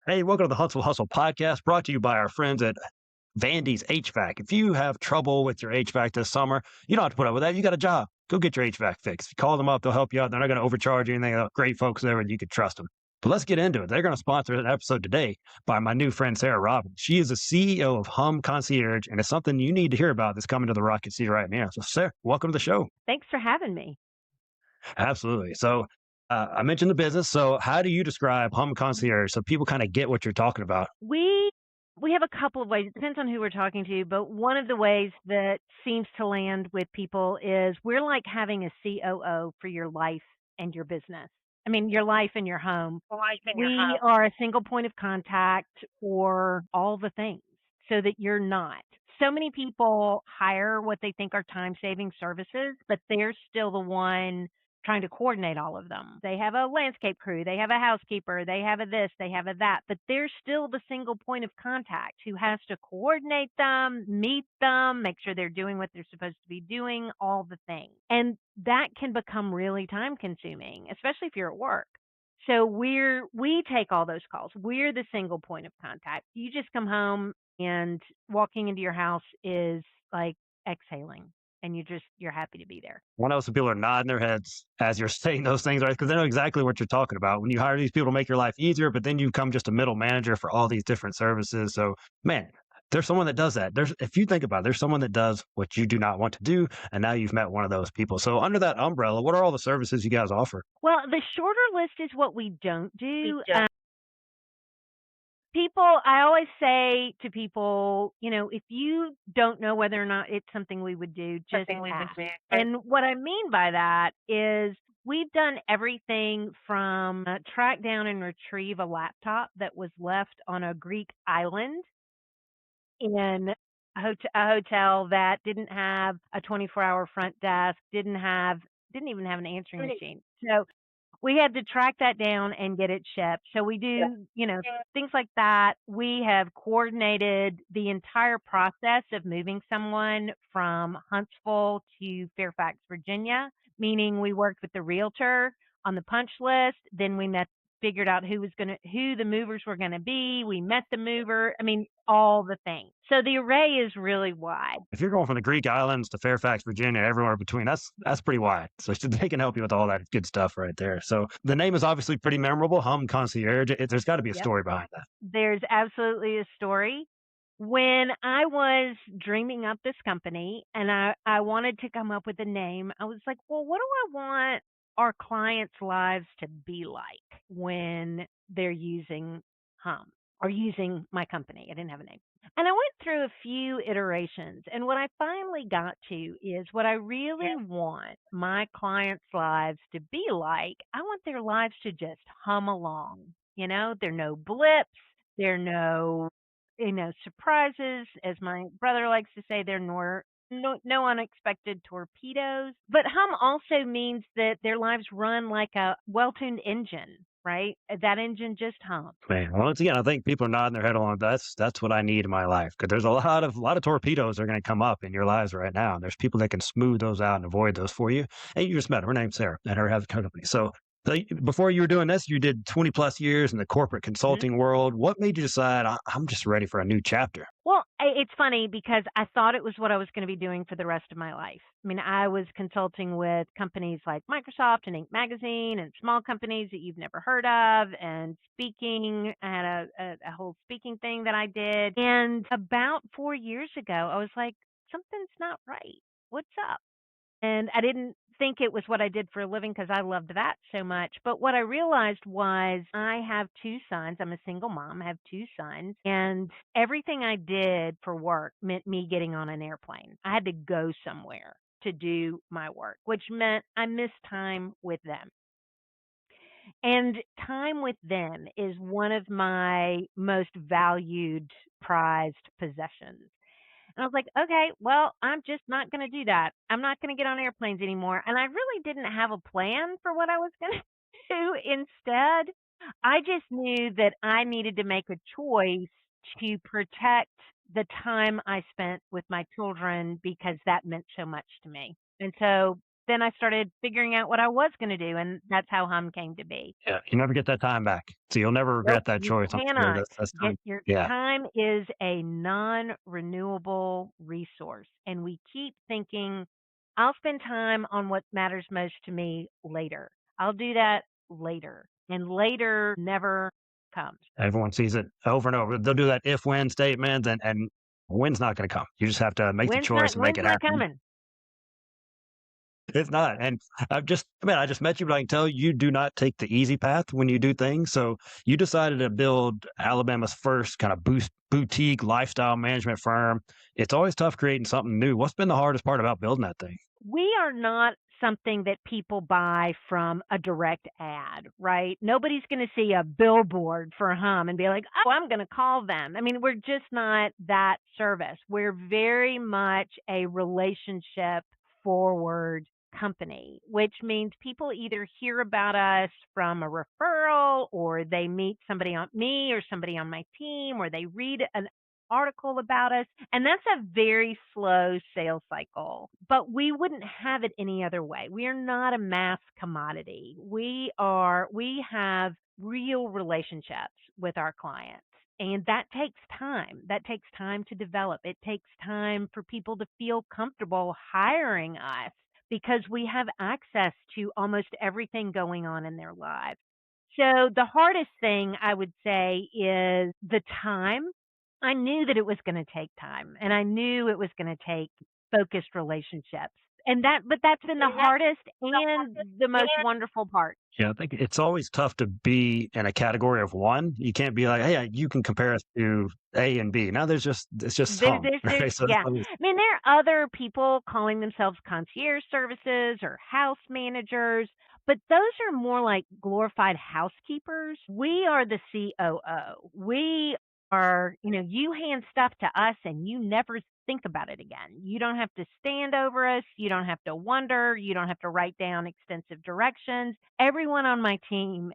Hey, welcome to the Huntsville Hustle podcast brought to you by our friends at Vandy's HVAC. If you have trouble with your HVAC this summer, you don't have to put up with that. You got a job. Go get your HVAC fixed. Call them up. They'll help you out. They're not going to overcharge you anything. They're great folks there and you can trust them. But let's get into it. They're going to sponsor an episode today by my new friend, Sarah Robbins. She is the CEO of HUM Concierge, and it's something you need to hear about that's coming to the Rocket City right now. So, Sarah, welcome to the show. Thanks for having me. Absolutely. So, I mentioned the business. So, how do you describe HUM Concierge so people kind of get what you're talking about? We have a couple of ways. It depends on who we're talking to, but one of the ways that seems to land with people is we're like having a COO for your life and your business. I mean, your life and your home. We are a single point of contact for all the things so that you're not. So many people hire what they think are time saving services, but they're still the one trying to coordinate all of them. They have a landscape crew, they have a housekeeper, they have a this, they have a that, but they're still the single point of contact who has to coordinate them, meet them, make sure they're doing what they're supposed to be doing, all the things. And that can become really time consuming, especially if you're at work. So we take all those calls. We're the single point of contact. You just come home and walking into your house is like exhaling and you're happy to be there. I know some people are nodding their heads as you're saying those things, right? Because they know exactly what you're talking about. When you hire these people to make your life easier, but then you become just a middle manager for all these different services. So, man, there's someone that does that. If you think about it, there's someone that does what you do not want to do, and now you've met one of those people. So, under that umbrella, what are all the services you guys offer? Well, the shorter list is what we don't do. I always say to people, if you don't know whether or not it's something we would do, just ask. And what I mean by that is we've done everything from track down and retrieve a laptop that was left on a Greek island in a hotel that didn't have a 24-hour front desk, didn't even have an answering machine. So we had to track that down and get it shipped. So we do, things like that. We have coordinated the entire process of moving someone from Huntsville to Fairfax, Virginia, meaning we worked with the realtor on the punch list. Then figured out who the movers were going to be. We met the mover. I mean, all the things. So the array is really wide. If you're going from the Greek islands to Fairfax, Virginia, everywhere between, that's pretty wide. So they can help you with all that good stuff right there. So the name is obviously pretty memorable, HUM Concierge. There's got to be a Yep. story behind that. There's absolutely a story. When I was dreaming up this company and I wanted to come up with a name, I was like, well, what do I want our clients' lives to be like when they're using HUM or using my company? I didn't have a name. And I went through a few iterations. And what I finally got to is what I really want my clients' lives to be like. I want their lives to just hum along. There are no blips. There are no surprises, as my brother likes to say, there are no unexpected torpedoes. But hum also means that their lives run like a well-tuned engine, right? That engine just hums. Man, once again, I think people are nodding their head along. That's what I need in my life because there's a lot of torpedoes that are going to come up in your lives right now. And there's people that can smooth those out and avoid those for you. And you just met her. Her name's Sarah, and her has a company. So before you were doing this, you did 20 plus years in the corporate consulting world. What made you decide I'm just ready for a new chapter? Well, it's funny because I thought it was what I was going to be doing for the rest of my life. I mean, I was consulting with companies like Microsoft and Inc. Magazine and small companies that you've never heard of and speaking. I had a whole speaking thing that I did. And about 4 years ago, I was like, something's not right. What's up? And I didn't think it was what I did for a living because I loved that so much. But what I realized was I have two sons. I'm a single mom. I have two sons. And everything I did for work meant me getting on an airplane. I had to go somewhere to do my work, which meant I missed time with them. And time with them is one of my most valued, prized possessions. And I was like, okay, well, I'm just not going to do that. I'm not going to get on airplanes anymore. And I really didn't have a plan for what I was going to do instead. I just knew that I needed to make a choice to protect the time I spent with my children because that meant so much to me. And so then I started figuring out what I was going to do, and that's how Hum came to be. Yeah, you never get that time back, so you'll never Nope, regret that you choice. I'm sure cannot that's get time. your Yeah, time is a non-renewable resource, and we keep thinking, "I'll spend time on what matters most to me later. I'll do that later." And later never comes. everyone sees it over and over. They'll do that if when statement, and when's not going to come. You just have to make the choice and make When's it not happen. coming? It's not. And I just met you, but I can tell you do not take the easy path when you do things. So you decided to build Alabama's first kind of boutique lifestyle management firm. It's always tough creating something new. What's been the hardest part about building that thing? We are not something that people buy from a direct ad, right? Nobody's going to see a billboard for Hum and be like, "Oh, I'm going to call them." I mean, we're just not that service. We're very much a relationship forward company, which means people either hear about us from a referral, or they meet somebody on me or somebody on my team, or they read an article about us, and that's a very slow sales cycle. But we wouldn't have it any other way. We are not a mass commodity. We have real relationships with our clients. And that takes time. That takes time to develop. It takes time for people to feel comfortable hiring us because we have access to almost everything going on in their lives. So the hardest thing I would say is the time. I knew that it was gonna take time, and I knew it was gonna take focused relationships, and that's been the hardest and the most wonderful part. Yeah, I think it's always tough to be in a category of one. You can't be like, hey, you can compare us to A and B. Now it's just hum, There's right? So that's yeah. always, I mean, there are other people calling themselves concierge services or house managers, but those are more like glorified housekeepers. We are the COO. We are, you hand stuff to us and you never think about it again. You don't have to stand over us. You don't have to wonder. You don't have to write down extensive directions. Everyone on my team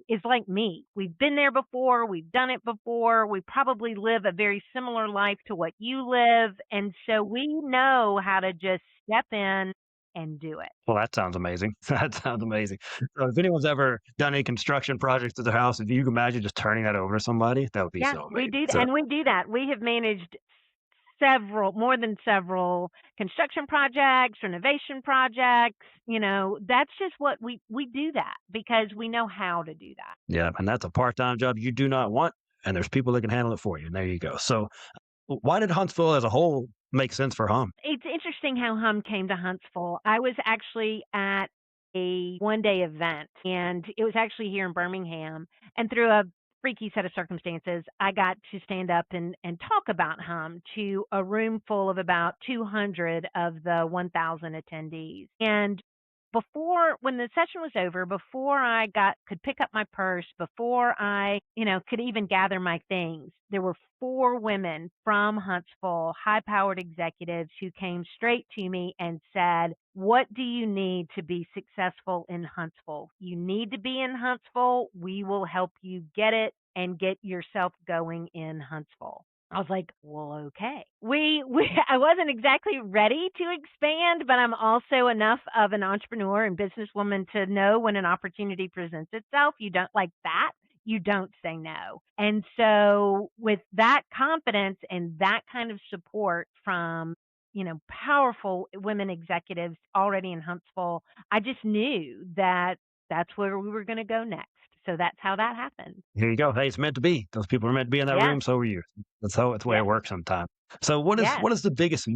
is like me. We've been there before, we've done it before. We probably live a very similar life to what you live, and so we know how to just step in and do it. well, that sounds amazing. That sounds amazing. So if anyone's ever done any construction projects to their house, if you can imagine just turning that over to somebody, that would be Yeah, so we amazing. do So and we do that. We have managed more than several construction projects, renovation projects. That's just what we do, that because we know how to do that. yeah, and that's a part-time job you do not want, and there's people that can handle it for you. And there you go. So why did Huntsville as a whole make sense for Hum? It's interesting how Hum came to Huntsville. I was actually at a one-day event, and it was actually here in Birmingham. And through a freaky set of circumstances, I got to stand up and talk about Hum to a room full of about 200 of the 1,000 attendees. And when the session was over, before I could pick up my purse, before I, could even gather my things, there were four women from Huntsville, high-powered executives, who came straight to me and said, "What do you need to be successful in Huntsville? You need to be in Huntsville. We will help you get it and get yourself going in Huntsville." I was like, "Well, okay." I wasn't exactly ready to expand, but I'm also enough of an entrepreneur and businesswoman to know when an opportunity presents itself, you don't like that. You don't say no. And so with that confidence and that kind of support from, powerful women executives already in Huntsville, I just knew that that's where we were going to go next. So that's how that happened. Here you go. Hey, it's meant to be. Those people are meant to be in that Yes. room. So are you. That's how it's the way it Yes. works sometimes. So Yes. what is the biggest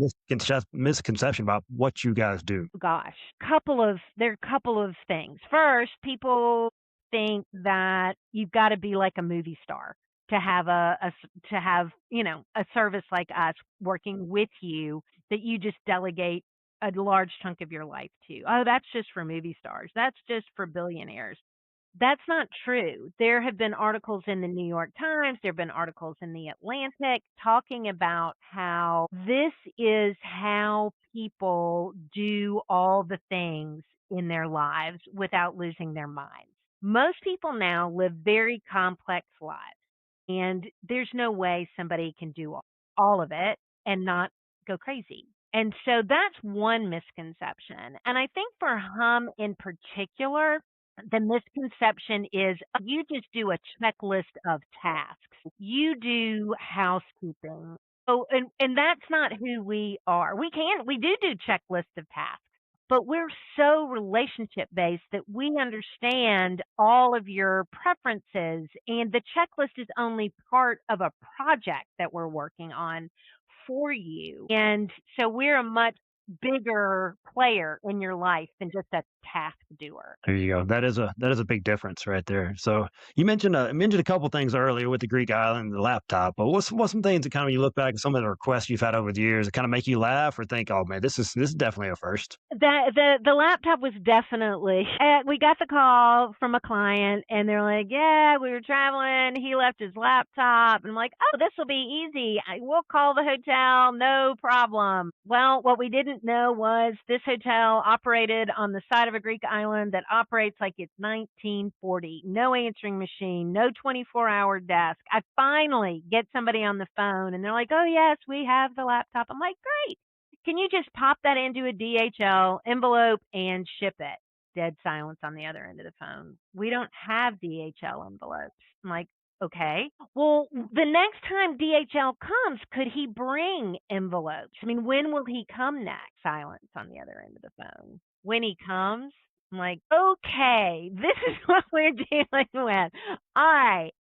misconception about what you guys do? Gosh, there are a couple of things. First, people think that you've got to be like a movie star to have to have, a service like us working with you that you just delegate a large chunk of your life to. Oh, that's just for movie stars. That's just for billionaires. That's not true. There have been articles in the New York Times, there have been articles in the Atlantic talking about how this is how people do all the things in their lives without losing their minds. Most people now live very complex lives, and there's no way somebody can do all of it and not go crazy. And so that's one misconception. And I think for Hum in particular, the misconception is you just do a checklist of tasks. You do housekeeping. Oh, and that's not who we are. We do checklists of tasks, but we're so relationship based that we understand all of your preferences, and the checklist is only part of a project that we're working on for you. And so we're a much bigger player in your life than just a task doer. There you go. That is a big difference right there. So you mentioned a couple things earlier with the Greek island and the laptop, but what's some things that kind of you look back at some of the requests you've had over the years that kind of make you laugh or think, oh man, this is definitely a first. The laptop was definitely we got the call from a client and they're like, "Yeah, we were traveling. He left his laptop." And I'm like, "Oh, this will be easy. We'll call the hotel, no problem." Well, what we didn't know was this hotel operated on the side of a Greek island that operates like it's 1940. No answering machine, no 24-hour desk. I finally get somebody on the phone and they're like, "Oh, yes, we have the laptop." I'm like, "Great. Can you just pop that into a DHL envelope and ship it?" Dead silence on the other end of the phone. "We don't have DHL envelopes." I'm like, "Okay. Well, the next time DHL comes, could he bring envelopes? I mean, when will he come next?" Silence on the other end of the phone. "When he comes?" I'm like, "Okay, this is what we're dealing with. All right.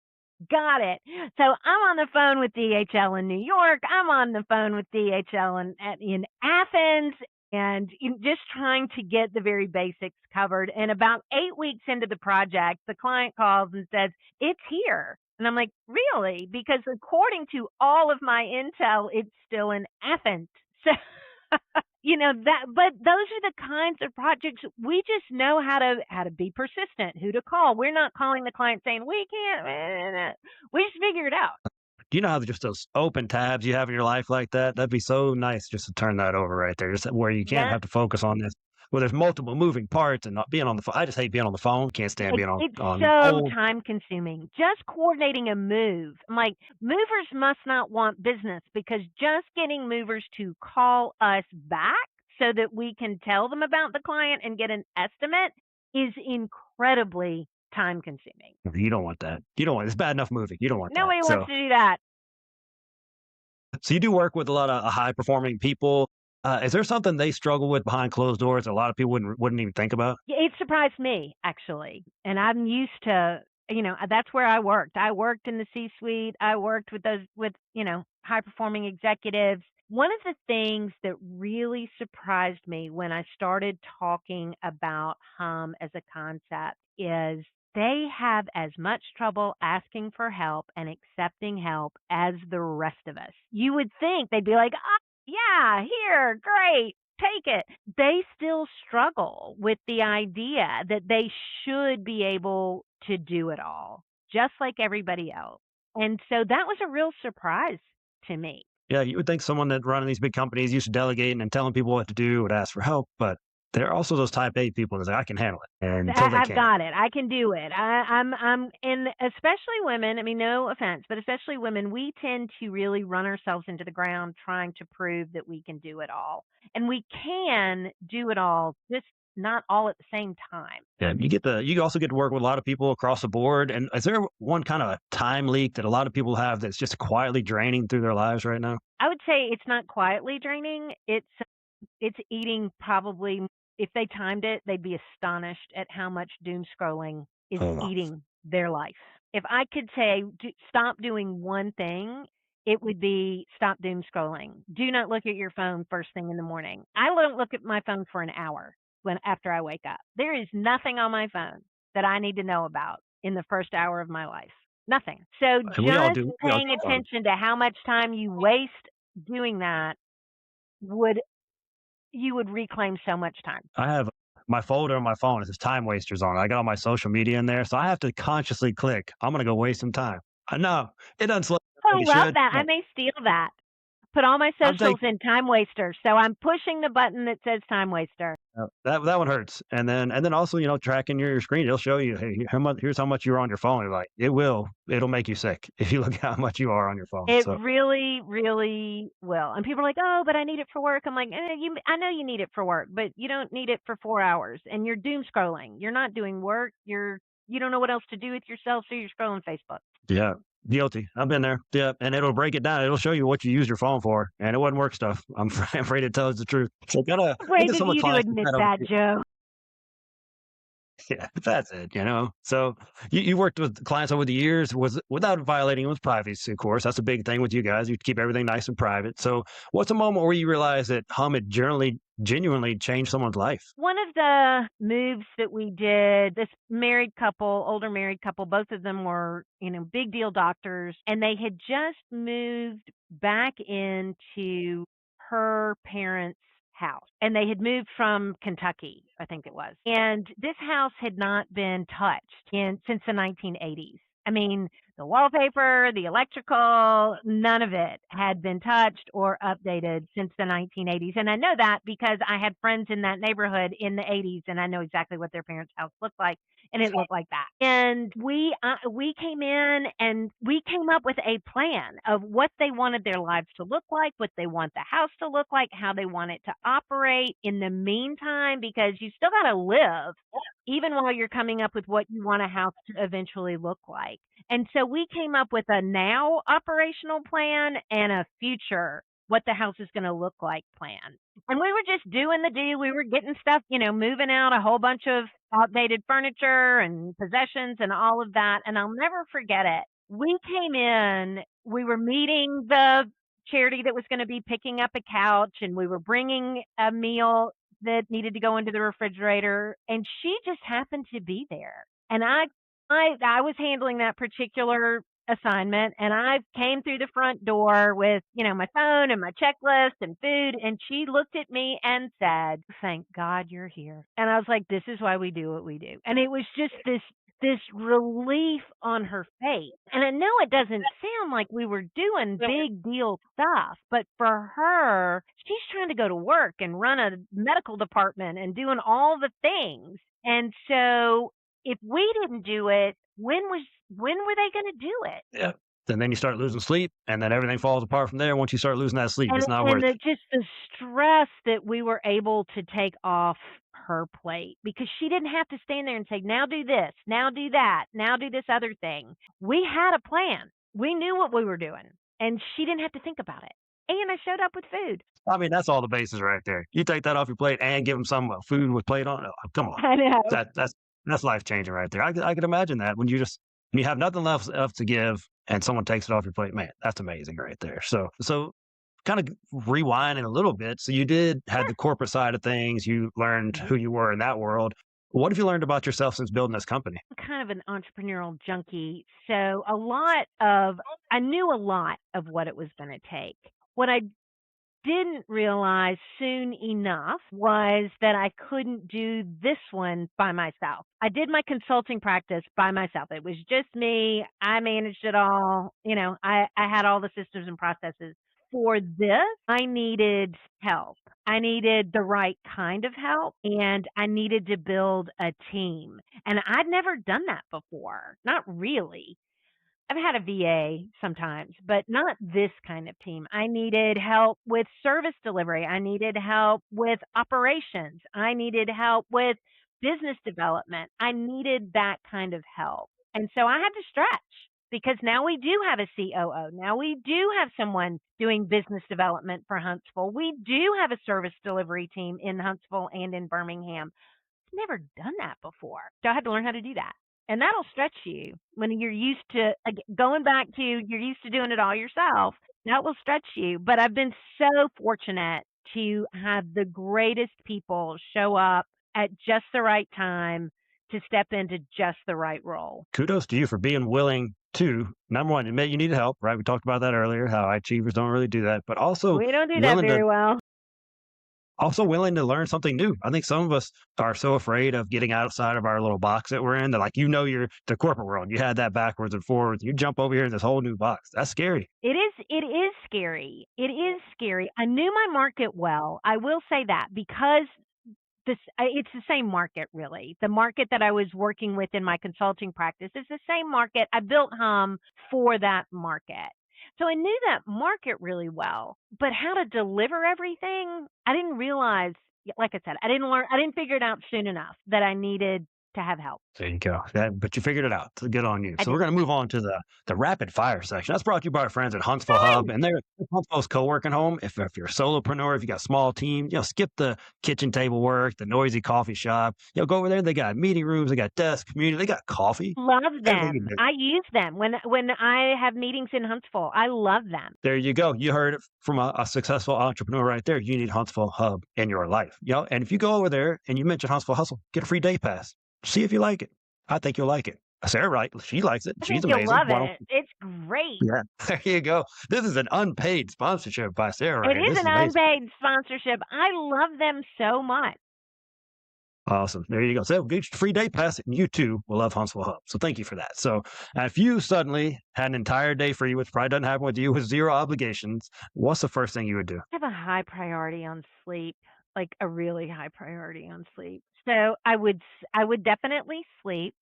Got it." So I'm on the phone with DHL in New York. I'm on the phone with DHL in Athens, and just trying to get the very basics covered. And about 8 weeks into the project, the client calls and says, "It's here." And I'm like, "Really?" Because according to all of my intel, it's still in Athens. So but those are the kinds of projects we just know how to be persistent, who to call. We're not calling the client saying we can't. We just figure it out. Do you know how just those open tabs you have in your life like that? That'd be so nice just to turn that over right there, just where you can't Yeah, have to focus on this. Well, there's multiple moving parts and not being on the phone. I just hate being on the phone. Can't stand being on it's on so hold. time consuming. Just coordinating a move. I'm like, movers must not want business because just getting movers to call us back so that we can tell them about the client and get an estimate is incredibly time consuming. You don't want that. You don't want it's bad enough moving. You don't want that. Nobody wants So to do that. so you do work with a lot of high performing people. Is there something they struggle with behind closed doors that a lot of people wouldn't even think about? Yeah, it surprised me actually, and I'm used to, that's where I worked. I worked in the C-suite. I worked with those with, high performing executives. One of the things that really surprised me when I started talking about Hum as a concept is they have as much trouble asking for help and accepting help as the rest of us. You would think they'd be like, "Oh, yeah, here, great, take it." They still struggle with the idea that they should be able to do it all, just like everybody else. And so that was a real surprise to me. Yeah, you would think someone that running these big companies used to delegating and telling people what to do would ask for help, but there are also those type A people that's like, I can handle it until they I've can't. got it. I can do it. And especially women. I mean, no offense, but especially women, we tend to really run ourselves into the ground trying to prove that we can do it all, and we can do it all, just not all at the same time. Yeah, you also get to work with a lot of people across the board. And is there one kind of time leak that a lot of people have that's just quietly draining through their lives right now? I would say it's not quietly draining. It's eating probably, if they timed it, they'd be astonished at how much doom scrolling is Oh, eating their life. If I could say, stop doing one thing, it would be stop doom scrolling. Do not look at your phone first thing in the morning. I don't look at my phone for an hour after I wake up. There is nothing on my phone that I need to know about in the first hour of my life. Nothing. So and we all just do. We all paying do some. attention to how much time you waste doing that would you would reclaim so much time. I have my folder on my phone. It says time wasters on it. I got all my social media in there, so I have to consciously click. I'm gonna go waste some time. I know it doesn't slow down Oh, like it love should. that. I But may steal that. Put all my I'm socials taking in time waster. So I'm pushing the button that says time waster. that one hurts. And then also, tracking your screen, it'll show you, hey, how much here's how much you're on your phone. You're like, it'll make you sick if you look at how much you are on your phone. It So really, really will. And people are like, "Oh, but I need it for work." I'm like, I know you need it for work, but you don't need it for 4 hours. And you're doom scrolling. You're not doing work. You don't know what else to do with yourself, so you're scrolling Facebook. yeah, guilty. I've been there. Yeah, and it'll break it down. It'll show you what you use your phone for, and it wasn't work stuff. I'm afraid it tells the truth. So gotta I Brave get of some you to advice to admit kind of that, Joe. yeah, that's it. So you worked with clients over the years was without violating with privacy, of course. That's a big thing with you guys. You keep everything nice and private. So what's a moment where you realize that Hum had genuinely changed someone's life? One of the moves that we did, this married couple, older married couple, both of them were, big deal doctors, and they had just moved back into her parents' house. And they had moved from Kentucky, I think it was. And this house had not been touched since the 1980s. I mean, the wallpaper, the electrical, none of it had been touched or updated since the 1980s. And I know that because I had friends in that neighborhood in the 80s, and I know exactly what their parents' house looked like, and it looked like that. And we came in and we came up with a plan of what they wanted their lives to look like, what they want the house to look like, how they want it to operate in the meantime, because you still got to live even while you're coming up with what you want a house to eventually look like. And so we came up with a now operational plan and a future what the house is going to look like plan. And we were just doing the deal. We were getting stuff, moving out a whole bunch of outdated furniture and possessions and all of that. And I'll never forget it. We came in, we were meeting the charity that was going to be picking up a couch, and we were bringing a meal that needed to go into the refrigerator, and she just happened to be there. And I was handling that particular assignment, and I came through the front door with, my phone and my checklist and food, and she looked at me and said, "Thank God you're here." And I was like, "This is why we do what we do." And it was just this relief on her face. And I know it doesn't sound like we were doing big deal stuff, but for her, she's trying to go to work and run a medical department and doing all the things. And so if we didn't do it, when were they going to do it? Yeah. And then you start losing sleep, and then everything falls apart from there. Once you start losing that sleep, And it's not and worth the it. just the stress that we were able to take off her plate, because she didn't have to stand there and say, "Now do this, now do that, now do this other thing." We had a plan. We knew what we were doing, and she didn't have to think about it. And I showed up with food. I mean, that's all the bases right there. You take that off your plate and give them some food with plate on it. Oh, come on, I know. that's life changing right there. I could imagine that when you have nothing left to give and someone takes it off your plate, man, that's amazing right there. So kind of rewinding a little bit. So you did had the corporate side of things. You learned Mhm. who you were in that world. What have you learned about yourself since building this company? I'm kind of an entrepreneurial junkie, so I knew a lot of what it was going to take. What I didn't realize soon enough was that I couldn't do this one by myself. I did my consulting practice by myself. It was just me. I managed it all. I had all the systems and processes. For this, I needed help. I needed the right kind of help, and I needed to build a team. And I'd never done that before. Not really. I've had a VA sometimes, but not this kind of team. I needed help with service delivery. I needed help with operations. I needed help with business development. I needed that kind of help. And so I had to stretch, because now we do have a COO. Now we do have someone doing business development for Huntsville. We do have a service delivery team in Huntsville and in Birmingham. Never done that before. So I had to learn how to do that. And that'll stretch you when you're used to going back to you're used to doing it all yourself. That will stretch you. But I've been so fortunate to have the greatest people show up at just the right time to step into just the right role. Kudos to you for being willing to, number one, admit you needed help, right? We talked about that earlier, how high achievers don't really do that, but We don't do that willing to very well. also willing to learn something new. I think some of us are so afraid of getting outside of our little box that we're in that, like, you're the corporate world. You had that backwards and forwards. You jump over here in this whole new box. That's scary. It is scary. It is scary. I knew my market well. I will say that because it's the same market really. The market that I was working with in my consulting practice is the same market. I built HUM for that market. So I knew that market really well, but how to deliver everything, I didn't realize, like I said, I didn't figure it out soon enough that I needed to have help. There you go. But you figured it out. So good on you. I So we're did. going to move on to the rapid fire section. That's brought to you by our friends at Huntsville Hub, Fun. and they're Huntsville's co-working home. If you're a solopreneur, if you got a small team, skip the kitchen table work, the noisy coffee shop. Go over there. They got meeting rooms, they got desks, community, they got coffee, Love everything you them. do. I use them when I have meetings in Huntsville. I love them. There you go. You heard it from a successful entrepreneur right there. You need Huntsville Hub in your life. And if you go over there and you mention Huntsville Hustle, get a free day pass. See if you like it. I think you'll like it. Sarah, right? She likes it. I She's think you'll amazing. love Why don't it. It's great. Yeah, there you go. This is an unpaid sponsorship by Sarah right It here. is This an is amazing. unpaid sponsorship. I love them so much. Awesome. There you go. So get your free day pass, and you too will love Huntsville Hub. So thank you for that. So if you suddenly had an entire day free, which probably doesn't happen with you, with zero obligations, what's the first thing you would do? I have a high priority on sleep, like a really high priority on sleep. So I would definitely sleep.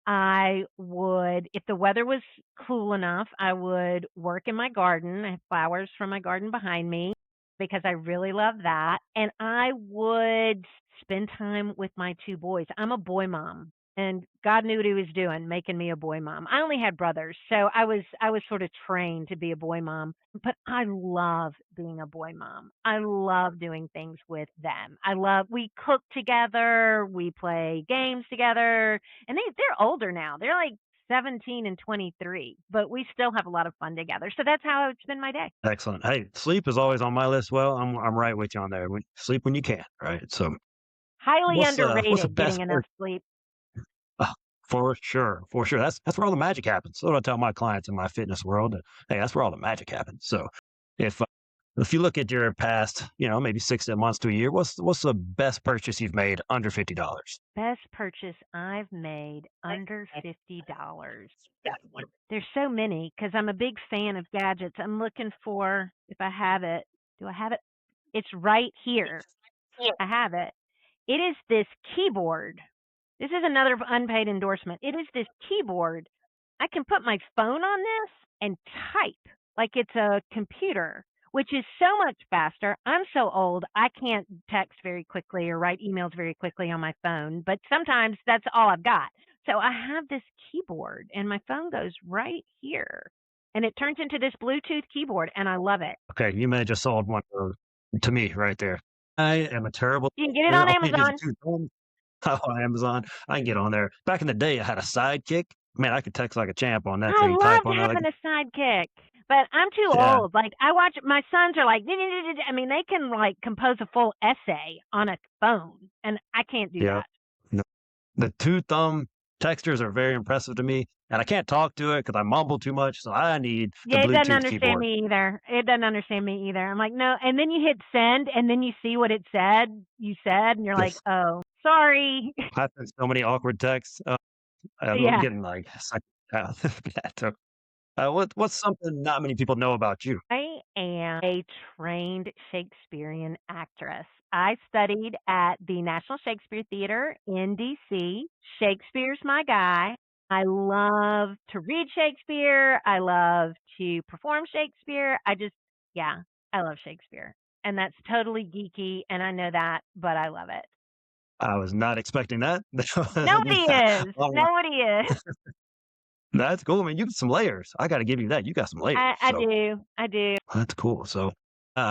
I would, if the weather was cool enough, I would work in my garden. I have flowers from my garden behind me because I really love that. And I would spend time with my two boys. I'm a boy mom, and God knew what he was doing, making me a boy mom. I only had brothers, so I was sort of trained to be a boy mom, but I love being a boy mom. I love doing things with them. We cook together, we play games together, and they're older now. They're like 17 and 23, but we still have a lot of fun together. So that's how I would spend my day. Excellent. Hey, sleep is always on my list. Well, I'm right with you on there. Sleep when you can, right? So Highly what's the underrated getting best enough part? sleep. Uh, for sure, for sure. That's where all the magic happens. So what I tell my clients in my fitness world. Hey, that's where all the magic happens. So if uh, if you look at your past, maybe 6 months to a year, what's the best purchase you've made under $50? Best purchase I've made under $50. There's so many because I'm a big fan of gadgets. I'm looking for, if I have it. Do I have it? It's right here. I have it. It is this keyboard. This is another unpaid endorsement. It is this keyboard. I can put my phone on this and type like it's a computer, which is so much faster. I'm so old, I can't text very quickly or write emails very quickly on my phone, but sometimes that's all I've got. So I have this keyboard and my phone goes right here and it turns into this Bluetooth keyboard and I love it. Okay, you may have just sold one to me right there. I am a terrible. You can get it All on I need is Amazon. two thumbs. On Amazon. I can get on there. Back in the day, I had a sidekick. Man, I could text like a champ on that I thing. Type loved on there like having a sidekick, but I'm too yeah, old. Like I watch my sons are like, I mean, they can like compose a full essay on a phone, and I can't do yeah. that. No, the two thumb textures are very impressive to me, and I can't talk to it because I mumble too much. So I need the Yeah, it doesn't Bluetooth understand keyboard. me either. It doesn't understand me either. I'm like, no, and then you hit send, and then you see what it said. You said, and you're like, Yes, oh, sorry. I've sent so many awkward texts. I'm Yeah, getting like that. So, what's something not many people know about you? I am a trained Shakespearean actress. I studied at the National Shakespeare Theater in DC. Shakespeare's my guy. I love to read Shakespeare. I love to perform Shakespeare. Yeah, I love Shakespeare. And that's totally geeky, and I know that, but I love it. I was not expecting that. Nobody Yeah, is. well, Nobody is. that's cool. I mean, you got some layers. I got to give you that. You got some layers. I So do. I do. that's cool. So,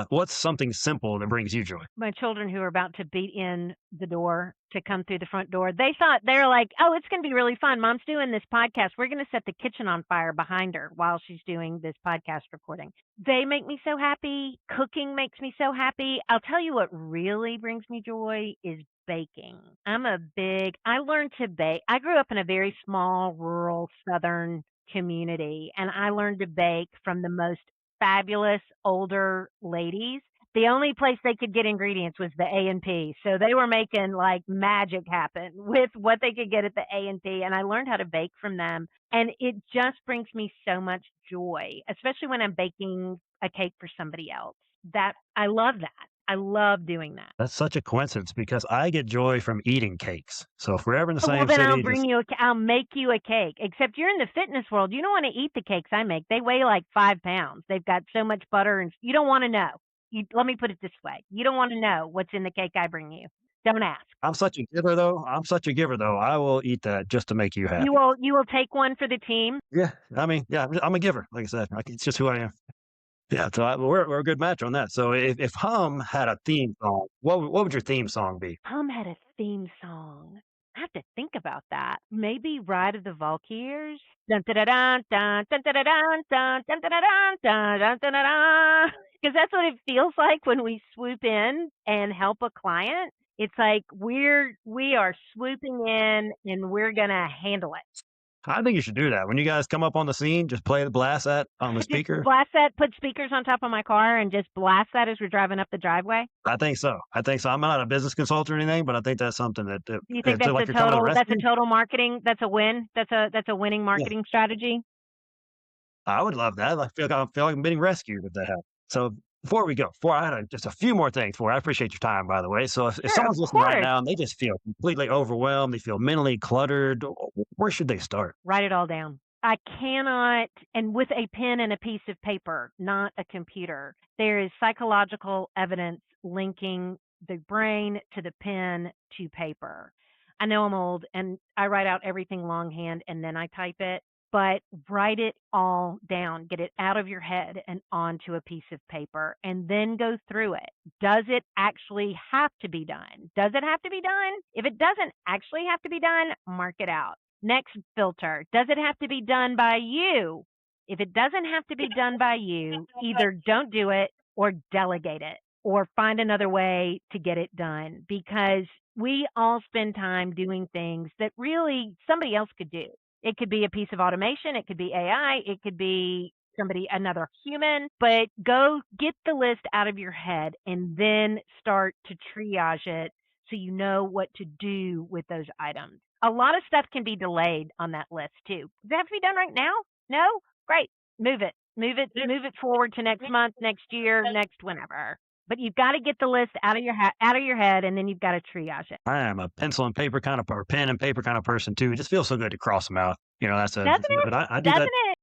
what's something simple that brings you joy? My children who are about to beat in the door to come through the front door, they're like, oh, it's going to be really fun. Mom's doing this podcast. We're going to set the kitchen on fire behind her while she's doing this podcast recording. They make me so happy. Cooking makes me so happy. I'll tell you what really brings me joy is baking. I learned to bake. I grew up in a very small, rural, southern community, and I learned to bake from the most fabulous older ladies The only place they could get ingredients was the A&P. So they were making like magic happen with what they could get at the A&P. And I learned how to bake from them. And it just brings me so much joy, especially when I'm baking a cake for somebody else. That I love that. I love doing that. That's such a coincidence because I get joy from eating cakes. So if we're ever in the Oh, well, same then city, just I'll make you a cake. Except you're in the fitness world. You don't want to eat the cakes I make. They weigh like 5 pounds. They've got so much butter, and you don't want to know. Let me put it this way: you don't want to know what's in the cake I bring you. Don't ask. I'm such a giver though. I'm such a giver though. I will eat that just to make you happy. You will take one for the team. Yeah. I mean, yeah, I'm a giver. Like I said, it's just who I am. Yeah. So we're a good match on that. So if Hum had a theme song, what would your theme song be? Hum had a theme song. I have to think about that. Maybe Ride of the Valkyries. Dun dun dun dun dun dun dun dun dun dun dun dun dun dun. Because that's what it feels like when we swoop in and help a client. It's like we are swooping in and we're gonna handle it. I think you should do that. When you guys come up on the scene, just play the blast that on the Just speaker. blast that, put speakers on top of my car and just blast that as we're driving up the driveway. I think so. I think so. I'm not a business consultant or anything, but I think that's something that Do you think it's like you're coming to the that's a rescue. total marketing? That's a win. That's a winning Yeah, marketing strategy. I would love that. I feel like I'm being rescued if that happens. So before we go, before I had just a few more things for you. I appreciate your time, by the way. So if Sure, of someone's listening right course. now and they just feel completely overwhelmed, they feel mentally cluttered, where should they start? Write it all down. I cannot, and with a pen and a piece of paper, not a computer. There is psychological evidence linking the brain to the pen to paper. I know I'm old and I write out everything longhand and then I type it, but write it all down. Get it out of your head and onto a piece of paper and then go through it. Does it actually have to be done? Does it have to be done? If it doesn't actually have to be done, mark it out. Next filter, does it have to be done by you? If it doesn't have to be done by you, either don't do it or delegate it or find another way to get it done because we all spend time doing things that really somebody else could do. It could be a piece of automation, it could be AI, it could be another human, but go get the list out of your head and then start to triage it so you know what to do with those items. A lot of stuff can be delayed on that list too. Does it have to be done right now? No? Great. Move it. Move it forward to next month, next year, next whenever. But you've got to get the list out of your head and then you've got to triage it. I am a pencil and paper kind of, or pen and paper kind of person too. It just feels so good to cross them out. You know, Doesn't it? but I do that. Doesn't it?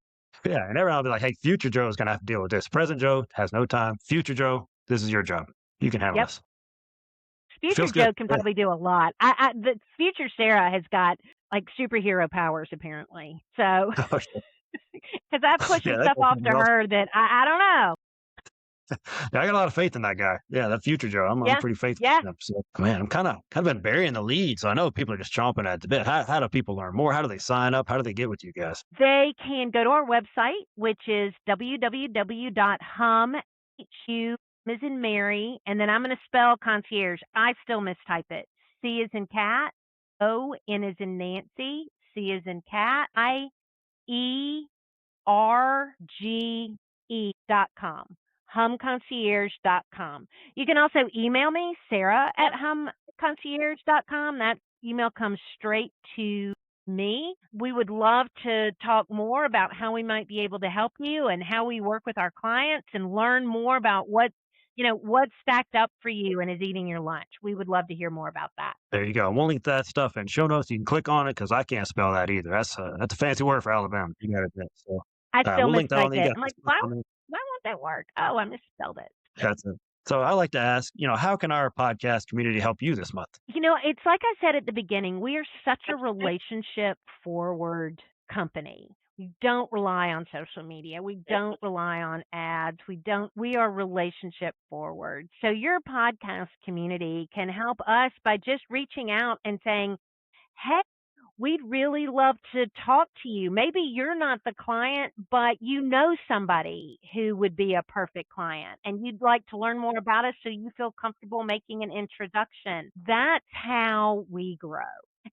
Yeah. And everyone will be like, hey, future Joe is going to have to deal with this. Present Joe has no time. Future Joe, this is your job. You can handle Yep. this. Future Feels good. Joe can probably do a lot. The future Sarah has got like superhero powers apparently. So because I push some Yeah. stuff off to her that I don't know. Yeah, I got a lot of faith in that guy. Yeah, that future Joe. I'm Yeah, pretty faithful yeah. to him. So, man, I'm kind of been burying the lead. So I know people are just chomping at the bit. How do people learn more? How do they sign up? How do they get with you guys? They can go to our website, which is www.hum, H-U, as in Mary, and then I'm going to spell concierge. I still mistype it. C as in cat, O, N as in Nancy, C as in cat, IERGE.com. HUMConcierge.com. You can also email me, Sarah at HUMConcierge.com. That email comes straight to me. We would love to talk more about how we might be able to help you and how we work with our clients and learn more about what's stacked up for you and is eating your lunch. We would love to hear more about that. There you go. We'll link that stuff in show notes. You can click on it because I can't spell that either. That's a fancy word for Alabama. You got it. So I still we'll link that mistype on. You it. got I'm the like, stuff on there. why won't that work? Oh, I misspelled it. That's it. So I like to ask, how can our podcast community help you this month? It's like I said at the beginning, we are such a relationship forward company. We don't rely on social media. We don't rely on ads. We are relationship forward. So your podcast community can help us by just reaching out and saying, hey, we'd really love to talk to you. Maybe you're not the client, but you know somebody who would be a perfect client and you'd like to learn more about us so you feel comfortable making an introduction. That's how we grow.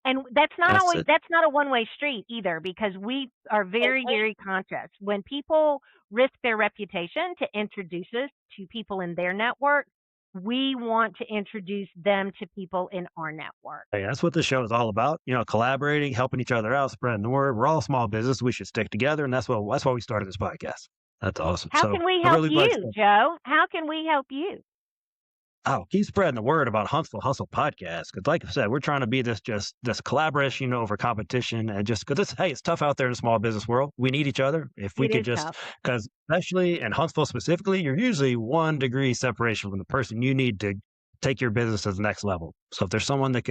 And that's not That's always it. that's not a one-way street either because we are very, very conscious. When people risk their reputation to introduce us to people in their network, we want to introduce them to people in our network. Hey, that's what the show is all about. Collaborating, helping each other out, spreading the word. We're all small business. We should stick together, and that's why we started this podcast. That's awesome. How So can we I help really like. you, Joe? How can we help you? Oh, keep spreading the word about Huntsville Hustle podcast. Because, like I said, we're trying to be this collaboration over competition, and just because it's tough out there in the small business world. We need each other. If we It could is just, tough. because especially in Huntsville specifically, you're usually 1 degree separation from the person you need to take your business to the next level. So if there's someone that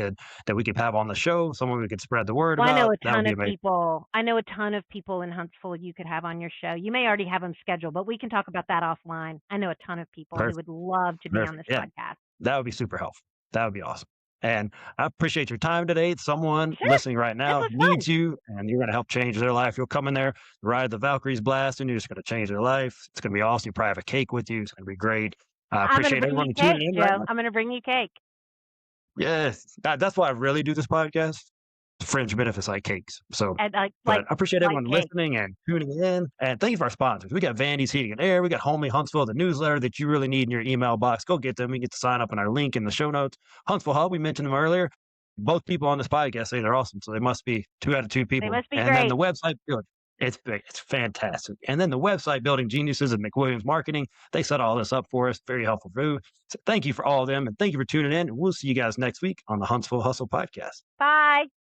we could have on the show, someone we could spread the word Well, I know about, a that would ton be of amazing. people. I know a ton of people in Huntsville you could have on your show. You may already have them scheduled, but we can talk about that offline. I know a ton of people who Perfect. would love to be on Perfect. this Yeah. podcast. That would be super helpful. That would be awesome. And I appreciate your time today. Someone Sure. listening right This now was needs fun. you, and you're going to help change their life. You'll come in there, ride the Valkyries blast, and you're just going to change their life. It's going to be awesome. You probably have a cake with you. It's going to be great. I I'm going to appreciate bring you everyone tuning cake, in right Joe. now. I'm going to bring you cake. Yes, that's why I really do this podcast. Fringe benefits like cakes. So, And but I appreciate like everyone cake. listening and tuning in. And thank you for our sponsors. We got Vandy's Heating and Air. We got Homely Huntsville, the newsletter that you really need in your email box. Go get them. We get to sign up in our link in the show notes. Huntsville Hub, we mentioned them earlier. Both people on this podcast say they're awesome. So they must be 2 out of 2 They people. must be And then the great. website, it's fantastic. And then the website building geniuses of McWilliams Marketing, they set all this up for us. Very helpful for you. So thank you for all of them. And thank you for tuning in. And we'll see you guys next week on the Huntsville Hustle podcast. Bye.